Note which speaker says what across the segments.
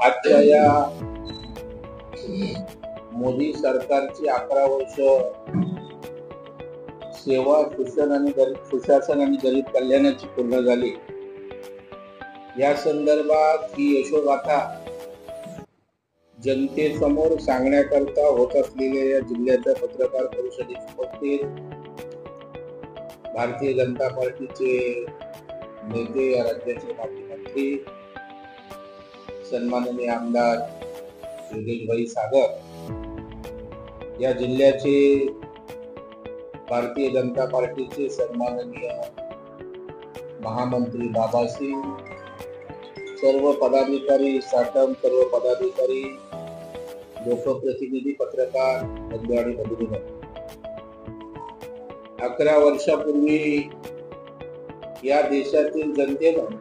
Speaker 1: आजच्या या मोदी सरकारची 11 वर्ष सेवा, सुशासन आणि गरीब कल्याणाची पूर्ण झाली। या संदर्भात ही यशोगाथा जनतेसमोर सांगण्याकरता होत असलेल्या या जिल्ह्याच्या पत्रकार परिषदेची उपस्थित भारतीय जनता पार्टीचे नेते, या राज्याचे माजी मंत्री सन्माननीय आमदार योगेशभाई सागर, या जिल्ह्याचे भारतीय जनता पार्टीचे सन्माननीय महामंत्री बाबासिंग, सर्व पदाधिकारी, साटम सर्व पदाधिकारी, लोकप्रतिनिधी, पत्रकार बंधू आणि भगिनी, 11 वर्षापूर्वी या देशातील जनतेनं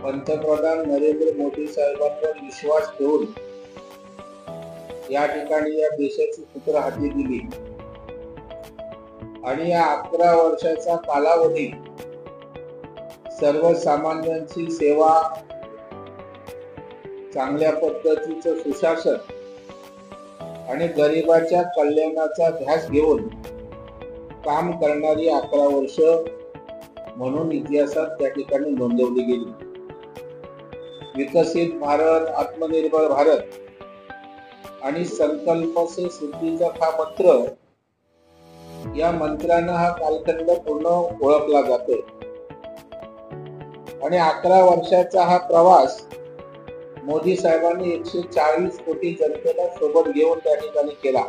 Speaker 1: पंतप्रधान नरेंद्र मोदी साहेबांवर विश्वास ठेवून या ठिकाणी या देशाची सूत्र हाती दिली आणि या 11 वर्षाचा कालावधी सर्वसामान्यांची सेवा, चांगल्या पद्धतीचं सुशासन आणि गरिबाच्या कल्याणाचा ध्यास घेऊन काम करणारी 11 वर्ष म्हणून इतिहासात त्या ठिकाणी नोंदवली गेली। विकसित भारत, आत्मनिर्भर भारत आणि संकल्प से सिद्धीचा हा मंत्र, या मंत्रानं हा कालखंड पूर्ण ओळखला जातोय आणि 11 वर्षाचा हा प्रवास मोदी साहेबांनी 140 कोटी जनतेला सोबत घेऊन त्या ठिकाणी केला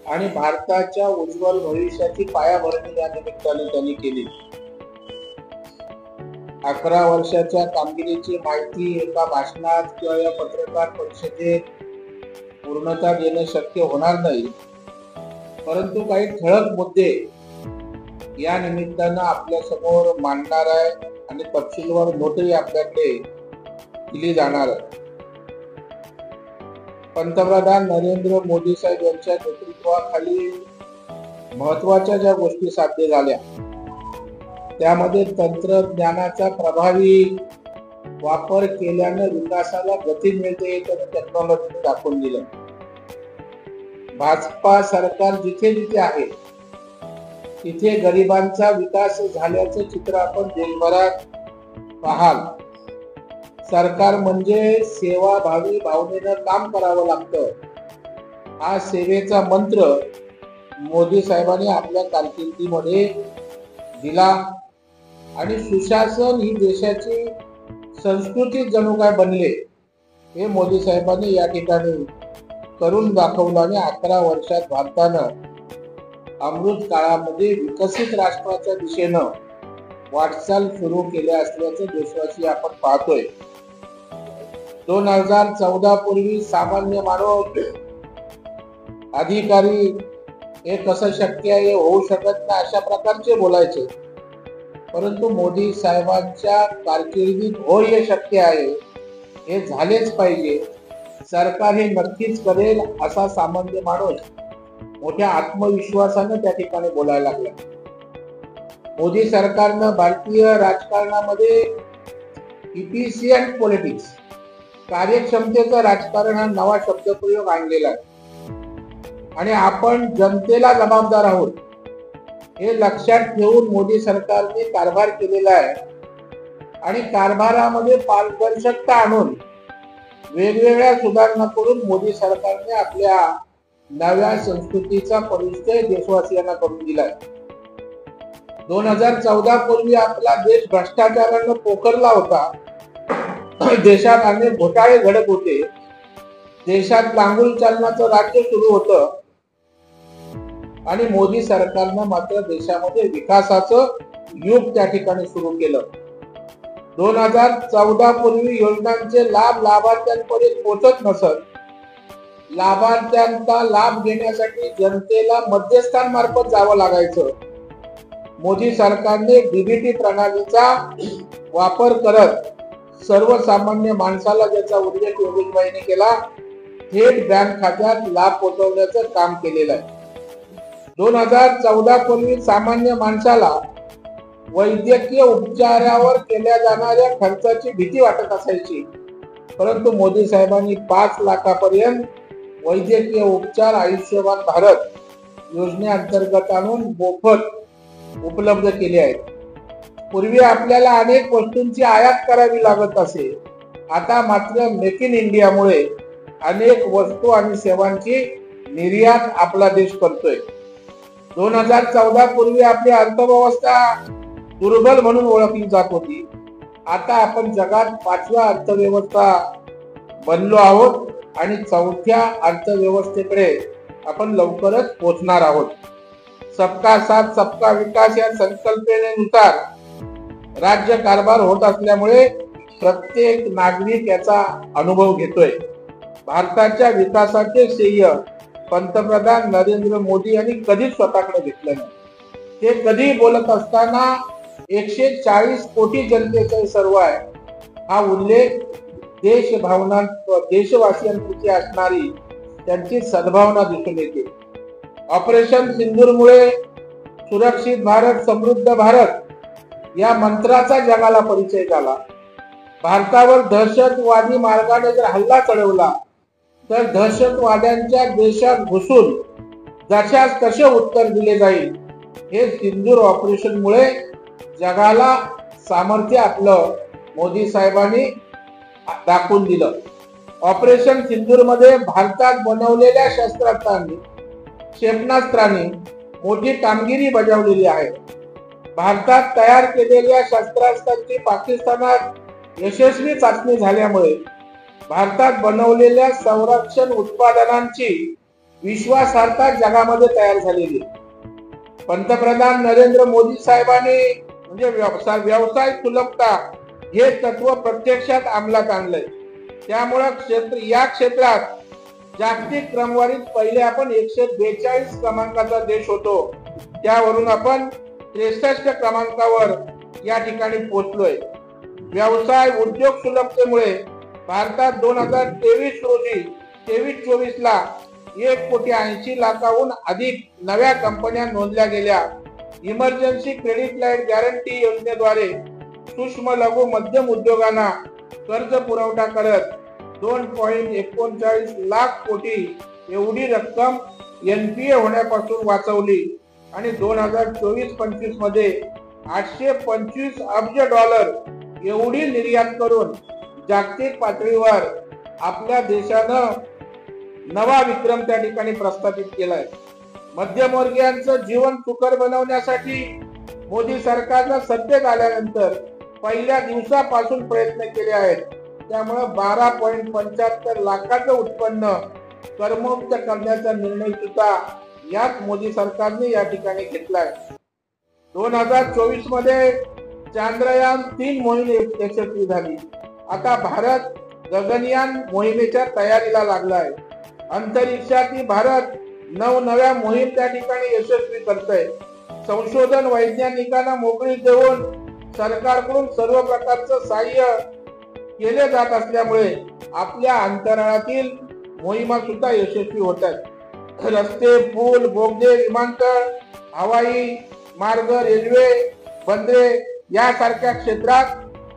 Speaker 1: आणि भारताच्या उज्ज्वल भविष्याची पायाभरणी या निमित्ताने त्यांनी केली। 11 वर्षाच्या कामगिरीची माहिती एका भाषणात किंवा या पत्रकार परिषदेत पूर्णता देणं शक्य होणार नाही, परंतु काही ठळक मुद्दे या निमित्तानं आपल्या समोर मांडणार आहे आणि तपशीलवार नोटही आपल्याकडे दिली जाणार आहे। पंतप्रधान नरेंद्र मोदी साहेब यांच्या नेतृत्वाखाली महत्वाच्या ज्या गोष्टी साध्य झाल्या त्यामध्ये तंत्रज्ञानाचा प्रभावी वापर केल्याने विकासाला गती मिळते, त्याने टेक्नॉलॉजी दाखवून दिलं। भाजपा सरकार जिथे जिथे आहे तिथे गरिबांचा विकास झाल्याचं चित्र आपण देशभरात पाहाल। सरकार म्हणजे सेवाभावी भावनेनं काम करावं लागतं, हा सेवेचा मंत्र मोदी साहेबांनी आपल्या कारकिर्दीमध्ये दिला आणि सुशासन ही देशाची संस्कृती जणू काय बनले, हे मोदी साहेबांनी या ठिकाणी करून दाखवलं आणि 11 वर्षात भारतानं अमृत काळामध्ये विकसित राष्ट्राच्या दिशेनं वाटचाल सुरू केल्या असल्याचं देशवासी आपण पाहतोय। 2014 पूर्वी सामान्य माणूस, अधिकारी हे कसं शक्य आहे, होऊ शकत नाही अशा प्रकारचे बोलायचे, परंतु मोदी साहेबांच्या कारकिर्दीत हो हे शक्य आहे, हे झालेच पाहिजे, सरकार हे नक्कीच करेल असा सामान्य माणूस मोठ्या आत्मविश्वासानं त्या ठिकाणी बोलायला लागला। मोदी सरकारनं भारतीय राजकारणामध्ये इफिशियंट पॉलिटिक्स, कार्यक्षमतेचं राजकारण हा नवा शब्दप्रयोग आणलेला आहे आणि आपण जनतेला जबाबदार आहोत हे लक्षात ठेवून मोदी सरकारने कारभार केलेला आहे आणि कारभारामध्ये पारदर्शकता आणून वेगवेगळ्या सुधारणा करून मोदी सरकारने आपल्या नव्या संस्कृतीचा परिचय देशवासियांना करून दिलाय। 2014 पूर्वी आपला देश भ्रष्टाचारानं पोखरला होता, देशात अनेक घोटाळे घडत होते, देशात लांगुल चालनाचं राज्य सुरू होतं आणि मोदी सरकारनं मात्र देशामध्ये विकासाचं युग त्या ठिकाणी सुरू केलं। 2014 पूर्वी योजनांचे लाभ लाभार्थ्यांपर्यंत पोहोचत नसत, लाभार्थ्यांचा लाभ घेण्यासाठी जनतेला मध्यस्थांमार्फत जावं लागायचं। मोदी सरकारने डीबीटी प्रणालीचा वापर करत सर्वसामान्य माणसाला, ज्याचा उल्लेख योगेशभाईने केला, थेट बँक खात्यात लाभ पोहोचवण्याचं काम केलेलं आहे। 2014 पूर्वी सामान्य माणसाला वैद्यकीय उपचारावर केल्या जाणाऱ्या खर्चाची भीती वाटत असायची, परंतु मोदी साहेबांनी 5 लाखापर्यंत वैद्यकीय उपचार आयुष्यमान भारत योजनेअंतर्गत आणून मोफत उपलब्ध केले आहेत। पूर्वी आपल्याला अनेक वस्तूंची आयात करावी लागत असे, आता मात्र मेक इन इंडियामुळे अनेक वस्तू आणि सेवांची निर्यात आपला देश करतोय। 2014 पूर्वी आपली अर्थव्यवस्था दुर्बल म्हणून ओळखली जात होती, आता आपण जगात 5व्या अर्थव्यवस्था बनलो आहोत आणि 4थ्या अर्थव्यवस्थेकडे आपण लवकरच पोहोचणार आहोत। सबका साथ सबका विकास या संकल्पनेनुसार राज्य कारभार होत असल्यामुळे प्रत्येक नागरिक याचा अनुभव घेतोय। भारताच्या विकासाचे श्रेय पंतप्रधान नरेंद्र मोदी यांनी कधीच स्वतःकडे घेतलं नाही। ते कधी बोलत असताना 140 कोटी जनतेचे सर्व आहे हा उल्लेख देशवासियांप्रती असणारी त्यांची सद्भावना दिसून येते। ऑपरेशन सिंदूरमुळे सुरक्षित भारत समृद्ध भारत या मंत्राचा जगाला परिचय झाला। भारतावर दहशतवादी मार्गाने जर हल्ला चढवला तर दहशतवाद्यांच्या देशात घुसून जशास तसे उत्तर दिले जाईल, हे सिंदूर ऑपरेशन मुळे जगाला सामर्थ्य आपलं मोदी साहेबांनी दाखवून दिलं। ऑपरेशन सिंदूर मध्ये भारतात बनवलेल्या शस्त्रास्त्रांनी क्षेपणास्त्रांनी मोठी कामगिरी बजावलेली आहे। भारतात तयार केलेल्या शस्त्रास्त्रांची पाकिस्तानात यशस्वी चाचणी झाल्यामुळे भारतात बनवलेल्या संरक्षण उत्पादनांची विश्वासार्हता जगामध्ये तयार झालेली। पंतप्रधान नरेंद्र मोदी साहेबांनी म्हणजे व्यवसाय सुलभता हे तत्व प्रत्यक्षात अंमलात आणलंय। त्यामुळे या क्षेत्रात जागतिक क्रमवारीत पहिले आपण 142 क्रमांकाचा देश होतो, त्यावरून आपण 63 क्रमांकावर या ठिकाणी पोहोचलोय। व्यवसाय उद्योग सुलभतेमुळे भारतात 2023 रोजी 23-24 ला 1,80,00,000 अधिक नव्या कंपन्या नोंदल्या गेल्या। इमर्जन्सी क्रेडिट लाईन गॅरंटी योजनेद्वारे सूक्ष्म लघु मध्यम उद्योगांना कर्ज पुरवठा करत 2.39 लाख कोटी एवढी रक्कम NPA होण्यापासून वाचवली आणि 2024-25 मध्ये $825 अब्ज एवढी निर्यात करून जागतिक पातळीवर आपल्या देशानं नवा विक्रम त्या ठिकाणी प्रस्थापित केलाय। मध्यमवर्गीयांचं जीवन सुकर बनवण्यासाठी मोदी सरकारनं सत्तेत आल्यानंतर पहिल्या दिवसापासून प्रयत्न केले आहेत। त्यामुळे 12.75 लाखाचं उत्पन्न करमुक्त करण्याचा निर्णय सुद्धा याच मोदी सरकारने या ठिकाणी घेतलाय। 2024 मध्ये चांद्रयान 3 मोहीम यशस्वी झाली। आता भारत गगनयान मोहिमेच्या तयारीला लागलाय। अंतरिक्षातील भारत नवनव्या मोहीम त्या ठिकाणी यशस्वी करतोय। संशोधन वैज्ञानिकांना मोकळीक देऊन सरकारकडून सर्व प्रकारचं सहाय्य केले जात असल्यामुळे आपल्या अंतराळातील मोहिमा सुद्धा यशस्वी होत आहेत। रस्ते, पूल, बोगदे, विमानतळ, हवाई मार्ग, रेल्वे, बंदरे यासारख्या क्षेत्रात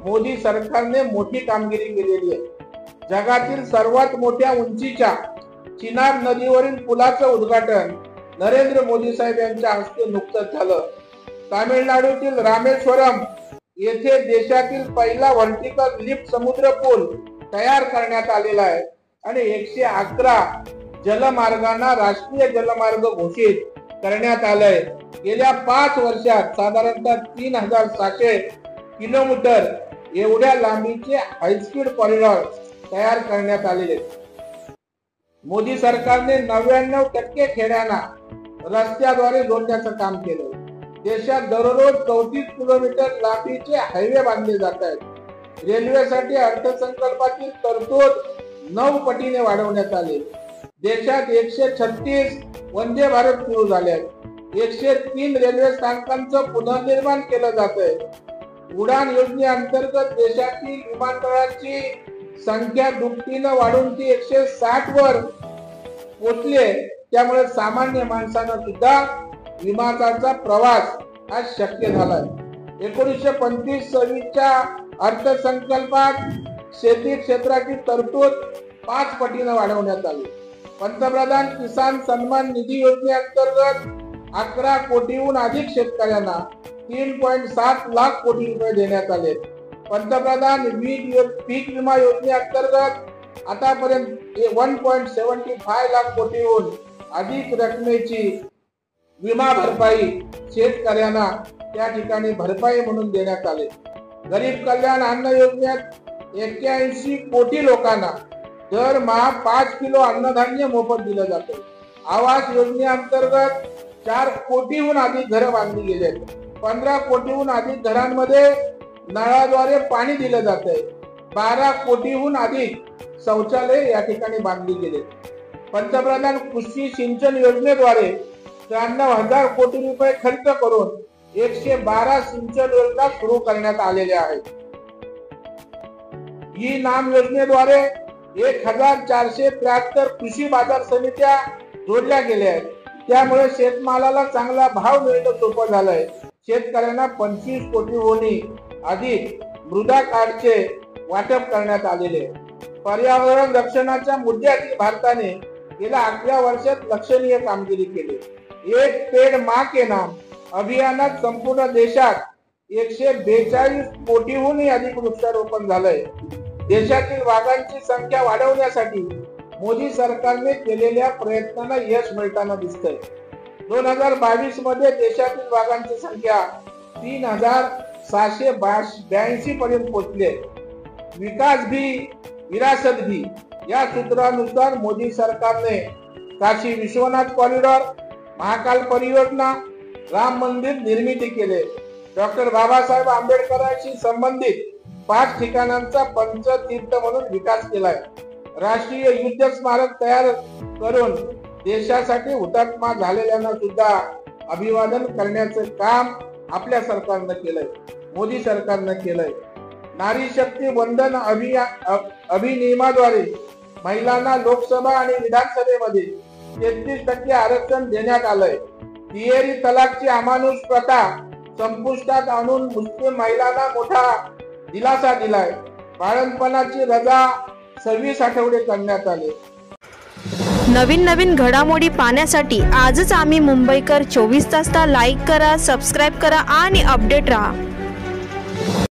Speaker 1: मोदी सरकारने मोठी कामगिरी केलेली आहे। जगातील सर्वात मोठ्या उंचीच्या चिनाब नदीवरील पुलाचं उद्घाटन नरेंद्र मोदी साहेब यांच्या हस्ते नुकतंच झालं। तामिळनाडूतील रामेश्वरम येथे देशातील पहिला व्हर्टिकल लिफ्ट समुद्र पूल तयार करण्यात आलेला आहे आणि 111 जलमार्गांना राष्ट्रीय जलमार्ग घोषित करण्यात आलंय। गेल्या 5 वर्षात साधारणतः 3700 किलोमीटर एवढ्या लांबीचे हायस्पीड कॉरिडॉर तयार करण्यात आलेले। मोदी सरकारने 99% खेड्यांना रस्त्याद्वारे जोडण्याचं काम केलं। देशात दररोज 34 किलोमीटर लांबीचे हायवे बांधले जात आहेत। रेल्वेसाठी अर्थसंकल्पातील तरतूद 9 पटीने वाढवण्यात आले। देशात 136 वंदे भारत सुरू झाले आहेत। 103 रेल्वे स्थानकांचं पुनर्निर्माण केलं जात आहे। उडान योजनेअंतर्गत देशातील विमानतळांची संख्या दुपटीनं वाढून ती 160 वर पोहोचली। त्यामुळे सामान्य माणसांना सुद्धा विमानाचा प्रवास आज शक्य झालाय। 1925-26 च्या अर्थसंकल्पात शेती क्षेत्राची तरतूद 5 पटीने वाढवण्यात आली. पंतप्रधान किसान सन्मान निधी योजनेअंतर्गत 11 कोटीहून अधिक शेतकऱ्यांना 3.7 लाख कोटी रुपये देण्यात आले. पंतप्रधान पीक विमा योजनेअंतर्गत आतापर्यंत 1.75 लाख कोटीहून अधिक रकमेची विमा भरपाई शेतकऱ्यांना त्या ठिकाणी भरपाई म्हणून देण्यात आले. गरीब कल्याण अन्न योजनेत 81 कोटी लोकांना दरमहा 5 किलो अन्नधान्य मोफत दिलं जाते. आवास योजनेअंतर्गत 4 कोटीहून अधिक घरं बांधली गेले. 15 कोटीहून अधिक घरांमध्ये नळाद्वारे पाणी दिलं जाते. 12 कोटीहून अधिक शौचालय या ठिकाणी बांधली गेले. पंतप्रधान कृषी सिंचन योजनेद्वारे 93,000 कोटी रुपये खर्च करून 112 सिंचन योजना सुरू करण्यात आलेल्या आहेत. ई नाम योजनेद्वारे 1473 कृषी बाजार समित्या जोडल्या गेल्या आहेत. त्यामुळे शेतमालाला चांगला भाव मिळणं सोपं झालंय. शेतकऱ्यांना 25 कोटीहून अधिक मृदा कार्डचे वाटप करण्यात आलेले. पर्यावरण रक्षणाच्या मुद्द्यातील भारताने गेल्या 11 वर्षात लक्षणीय कामगिरी केली. एक पेड माँ के नाम अभियानात संपूर्ण देशात 142 कोटीहून अधिक वृक्षारोपण झालंय. देशातील वाघांची संख्या वाढवण्यासाठी मोदी सरकारने केलेल्या प्रयत्नांना यश मिळताना दिसतंय. 2022 मध्ये देशातील वाघांची संख्या 3,782 पर्यंत पोहोचली. विकास भी विरासत भी या सूत्रानुसार मोदी सरकारने काशी विश्वनाथ कॉरिडॉर, महाकाल परियोजना, राम मंदिर निर्मिती केले. डॉक्टर बाबासाहेब आंबेडकरांशी संबंधित 5 ठिकाणांचा पंचतीर्थ म्हणून विकास केलाय. राष्ट्रीय युद्ध स्मारक तयार करून देशासाठी हुतात्मा झालेल्यांना सुद्धा अभिवादन करण्याचे काम आपल्या सरकारनं केलंय, मोदी सरकारनं केलंय. नारी शक्ती वंदन अधिनियमाद्वारे महिलांना लोकसभा आणि विधानसभेमध्ये 33% आरक्षण देण्यात आलंय. तिहेरी तलाकची अमानुष प्रथा संपुष्टात आणून मुस्लिम महिलांना मोठा दिलासा दिलाय. बाळंतपणाची रजा 26 आठवडे करण्यात आले.
Speaker 2: नवीन घडामोडी पाहण्यासाठी आजच आम्ही मुंबईकर 24 तासला लाईक करा, सबस्क्राईब करा आणि अपडेट राहा.